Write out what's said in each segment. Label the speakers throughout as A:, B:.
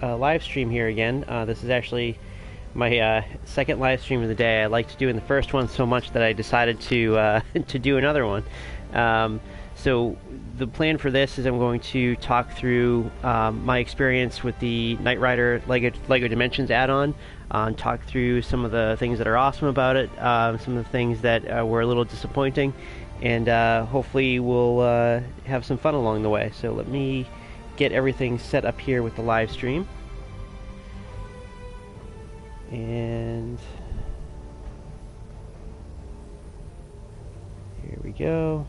A: Live stream here again. This is actually my second live stream of the day. I liked doing the first one so much that I decided to to do another one. So the plan for this is I'm going to talk through my experience with the Knight Rider Lego Dimensions add-on, talk through some of the things that are awesome about it, some of the things that were a little disappointing, and hopefully we'll have some fun along the way. So let me get everything set up here with the live stream. And here we go.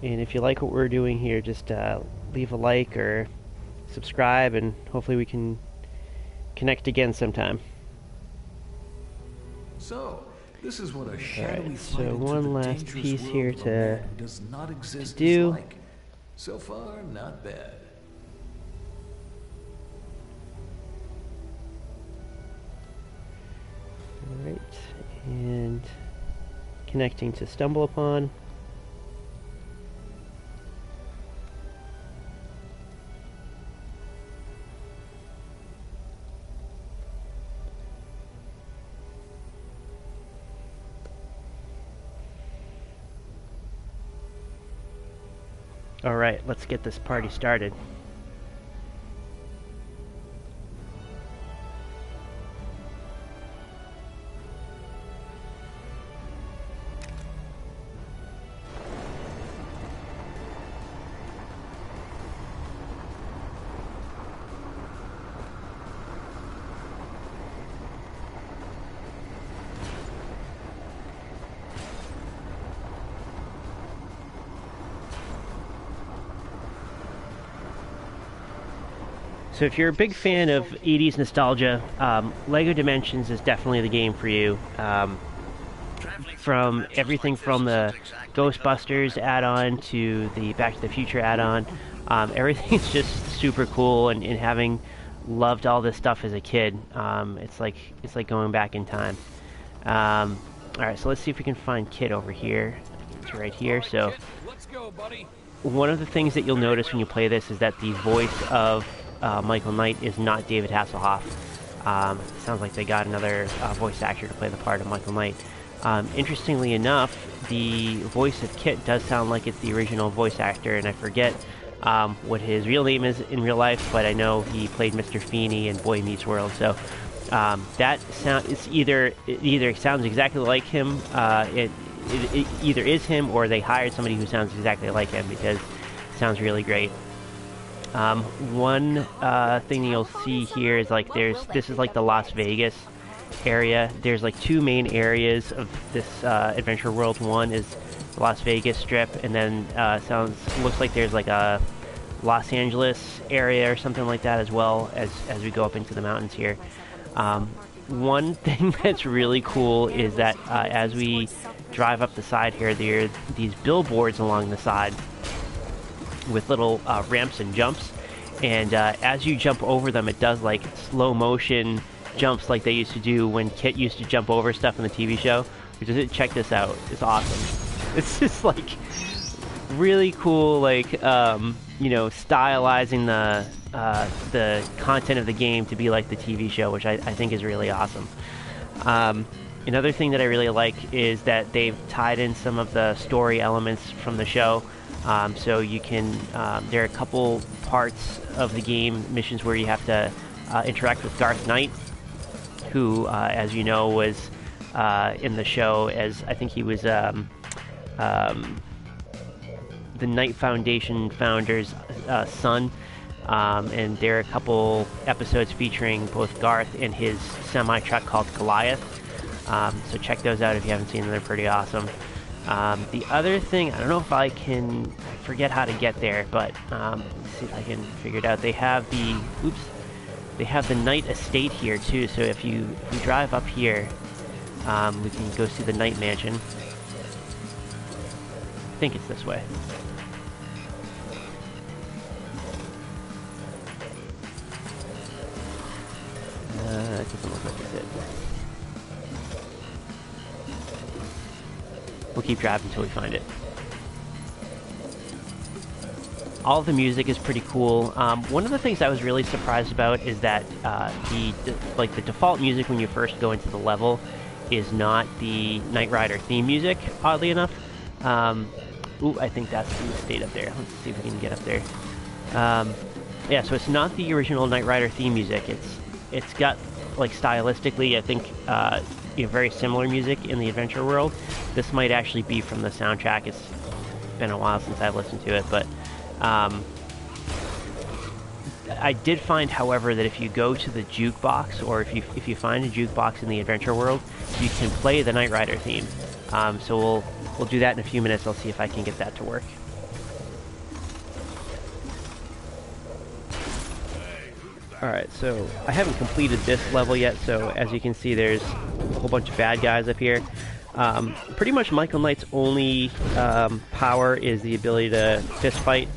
A: And if you like what we're doing here, just leave a like or subscribe, and hopefully we can connect again sometime.
B: So, this is what a shadowy
A: so one last piece here to do.
B: Like. So far, not bad.
A: Alright, and connecting to StumbleUpon. Alright, let's get this party started. So if you're a big fan of 80s nostalgia, LEGO Dimensions is definitely the game for you. From everything from the Ghostbusters add-on to the Back to the Future add-on, everything's just super cool, and having loved all this stuff as a kid, it's like going back in time. Alright, so let's see if we can find Kit over here. It's right here. So one of the things that you'll notice when you play this is that the voice of Michael Knight is not David Hasselhoff. It sounds like they got another voice actor to play the part of Michael Knight. Interestingly enough, the voice of Kit does sound like it's the original voice actor, and I forget what his real name is in real life, but I know he played Mr. Feeney in Boy Meets World. So that sound, it either sounds exactly like him, it either is him, or they hired somebody who sounds exactly like him, because it sounds really great. One thing you'll see here is like this is like the Las Vegas area. There's like two main areas of this Adventure World. One is the Las Vegas Strip, and then looks like there's like a Los Angeles area or something like that, as well as we go up into the mountains here. One thing that's really cool is that as we drive up the side here, there are these billboards along the side with little ramps and jumps, and as you jump over them, it does like slow motion jumps like they used to do when Kit used to jump over stuff in the TV show. Check this out, it's awesome. It's just like really cool, like stylizing the content of the game to be like the TV show, which I think is really awesome. Another thing that I really like is that they've tied in some of the story elements from the show. So you can, there are a couple parts of the game, missions where you have to interact with Garth Knight, who, as you know, was in the show as, I think he was the Knight Foundation founder's son. And there are a couple episodes featuring both Garth and his semi-truck called Goliath. So check those out if you haven't seen them, they're pretty awesome. The other thing, I don't know if I forget how to get there, but let's see if I can figure it out. They have the Knight Estate here too, so if we drive up here, we can go see the Knight Mansion. I think it's this way. It doesn't look like it's it. We'll keep driving until we find it. All of the music is pretty cool. One of the things I was really surprised about is that the default music when you first go into the level is not the Knight Rider theme music, oddly enough. Ooh, I think that's the state up there. Let's see if we can get up there. Yeah, so it's not the original Knight Rider theme music. It's got, like, stylistically, I think, very similar music in the adventure world. This might actually be from the soundtrack. It's been a while since I've listened to it, but I did find, however, that if you go to the jukebox, or if you find a jukebox in the adventure world, you can play the Knight Rider theme. So we'll do that in a few minutes. I'll see if I can get that to work. Alright, so I haven't completed this level yet, so as you can see there's a whole bunch of bad guys up here. Pretty much Michael Knight's only power is the ability to fist fight,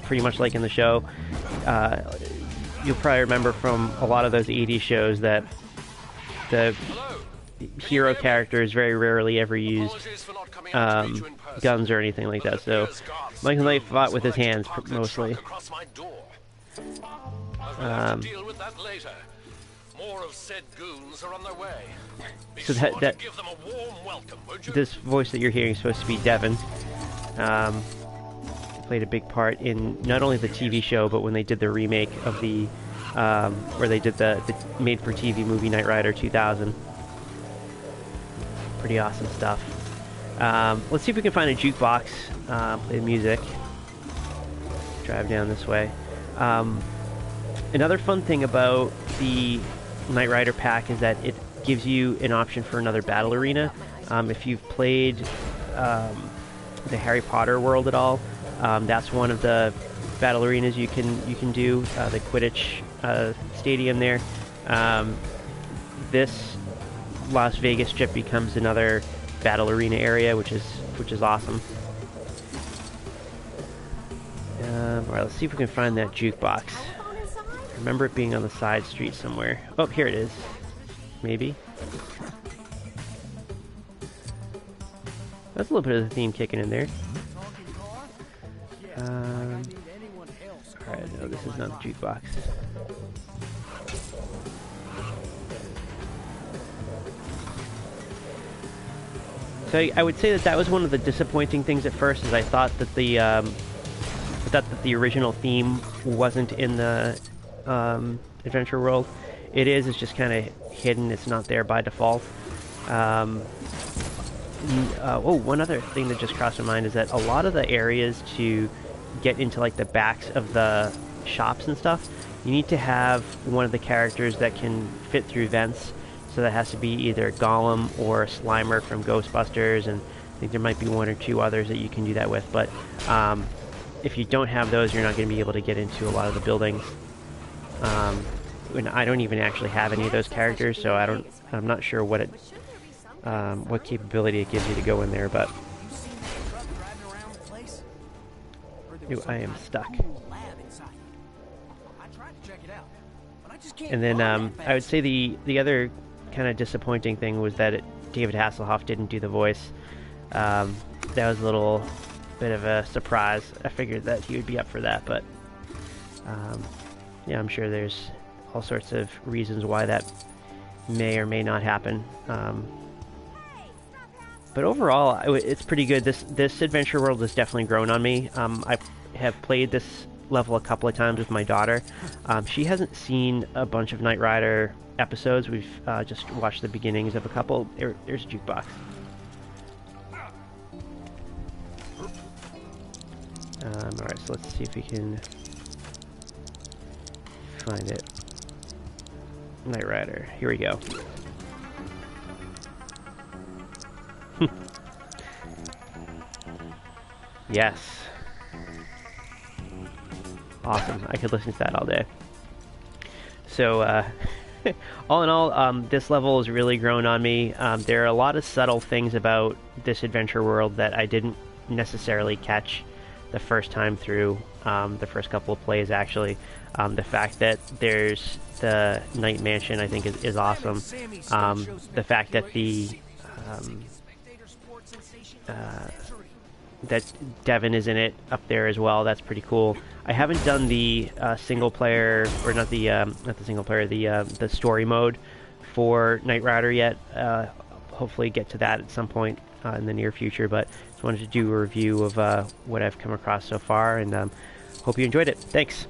A: pretty much like in the show. You'll probably remember from a lot of those 80s shows that the hero characters very rarely ever used guns or anything like that, so Michael Knight fought with his hands mostly.
C: Deal with that later. More of said goons are on their way.
A: So that
C: give them a warm welcome, would you?
A: This voice that you're hearing is supposed to be Devin. Played a big part in not only the TV show, but when they did the remake of the, where they did the made-for-TV movie Knight Rider 2000. Pretty awesome stuff. Let's see if we can find a jukebox. Play the music. Drive down this way. Another fun thing about the Knight Rider pack is that it gives you an option for another battle arena. If you've played the Harry Potter world at all, that's one of the battle arenas you can do. The Quidditch stadium there. This Las Vegas strip becomes another battle arena area, which is awesome. Alright, let's see if we can find that jukebox. Remember it being on the side street somewhere. Oh, here it is. Maybe. That's a little bit of the theme kicking in there. Alright, no, this is not the jukebox. So I would say that was one of the disappointing things at first, is I thought that the original theme wasn't in the adventure world. It's just kind of hidden. It's not there by default. One other thing that just crossed my mind is that a lot of the areas to get into, like, the backs of the shops and stuff, you need to have one of the characters that can fit through vents. So that has to be either Gollum or Slimer from Ghostbusters, and I think there might be one or two others that you can do that with, but if you don't have those, you're not going to be able to get into a lot of the buildings. And I don't even actually have any of those characters, so I'm not sure what capability it gives you to go in there, but Ew, I am stuck. And then I would say the other kind of disappointing thing was that David Hasselhoff didn't do the voice. That was a little bit of a surprise. I figured that he would be up for that, but yeah, I'm sure there's all sorts of reasons why that may or may not happen. But overall, it's pretty good. This adventure world has definitely grown on me. I have played this level a couple of times with my daughter. She hasn't seen a bunch of Knight Rider episodes. We've just watched the beginnings of a couple. There's a jukebox. Alright, so let's see if we can find it. Knight Rider. Here we go. Yes. Awesome. I could listen to that all day. So, all in all, this level has really grown on me. There are a lot of subtle things about this adventure world that I didn't necessarily catch the first time through, the first couple of plays, actually. The fact that there's the Knight Mansion, I think, is awesome. The fact that that Devin is in it up there as well. That's pretty cool. I haven't done the single player, or not the single player, the story mode for Knight Rider yet. Hopefully get to that at some point in the near future, but just wanted to do a review of what I've come across so far, and hope you enjoyed it. Thanks.